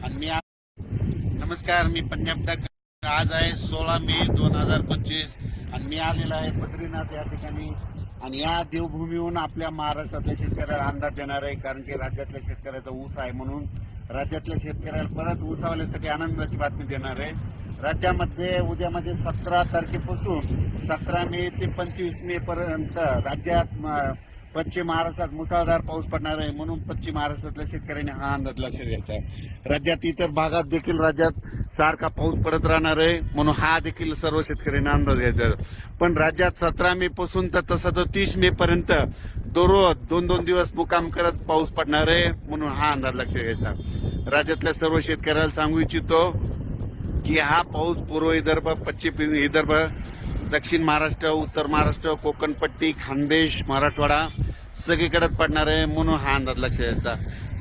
आणि नमस्कार, मी पंजाब डक. आज आहे 16 मे 2025 आणि मी आलेला आहे बद्रीनाथ या ठिकाणी. आणि या देवभूमीहून आपल्या महाराष्ट्रातल्या शेतकऱ्याला अंदाज देणार आहे, कारण की राज्यातल्या शेतकऱ्याचा ऊस आहे म्हणून राज्यातल्या शेतकऱ्याला परत ऊसावाल्यासाठी आनंदाची बातमी देणार आहे. राज्यामध्ये उद्यामध्ये 17 तारखेपासून 17 मे ते 25 मे पर्यंत राज्यात पश्चिम महाराष्ट्रात मुसळधार पाऊस पडणार आहे, म्हणून पश्चिम महाराष्ट्रातल्या शेतकऱ्यांनी हा अंदाज लक्षात घ्यायचा आहे. राज्यात इतर भागात देखील राज्यात सारखा पाऊस पडत राहणार आहे, म्हणून हा देखील सर्व शेतकऱ्यांना अंदाज घ्यायचा आहे. पण राज्यात 17 मे पासून तर तसं तर 30 मे पर्यंत दररोज 2-2 दिवस मुक्काम करत पाऊस पडणार आहे, म्हणून हा अंदाज लक्षात घ्यायचा. राज्यातल्या सर्व शेतकऱ्याला सांगू इच्छितो की हा पाऊस पूर्व विदर्भ, पश्चिम विदर्भ, दक्षिण महाराष्ट्र, उत्तर महाराष्ट्र, कोकणपट्टी, खानदेश, मराठवाडा सगळीकडे पडणार आहे, म्हणून हा अंदाज लक्षात घ्यायचा.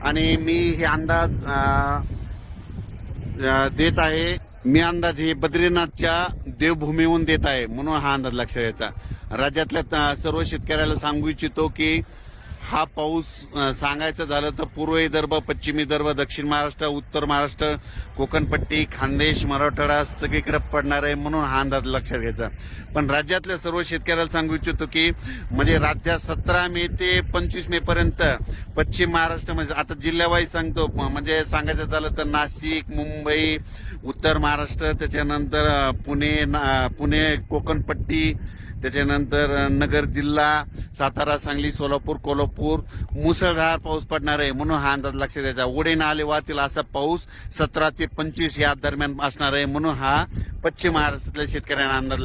आणि मी हे अंदाज देत आहे. मी अंदाज हे बद्रीनाथच्या देवभूमीहून देत आहे, म्हणून हा अंदाज लक्षात घ्यायचा. राज्यातल्या सर्व शेतकऱ्याला सांगू इच्छितो की हा पाऊस सांगायचं झालं तर पूर्व विदर्भ, पश्चिम विदर्भ, दक्षिण महाराष्ट्र, उत्तर महाराष्ट्र, कोकणपट्टी, खानदेश, मराठवाडा सगळीकडे पडणार आहे, म्हणून हा अंदाज लक्षात घ्यायचा. पण राज्यातल्या सर्व शेतकऱ्याला सांगू इच्छितो की म्हणजे राज्यात 17 मे ते 25 मे पर्यंत पश्चिम महाराष्ट्र, म्हणजे आता जिल्ह्यावाईज सांगतो, म्हणजे सांगायचं झालं तर नाशिक, मुंबई, उत्तर महाराष्ट्र, त्याच्यानंतर पुणे, कोकणपट्टी, त्याच्यानंतर नगर जिल्हा, सातारा, सांगली, सोलापूर, कोल्हापूर मुसळधार पाऊस पडणार आहे, म्हणून हा अंदाज लक्षात द्यायचा. ओढे नाले वाहतील असा पाऊस 17 ते 25 या दरम्यान असणार आहे, म्हणून हा पश्चिम महाराष्ट्रातल्या शेतकऱ्यांना अंदाज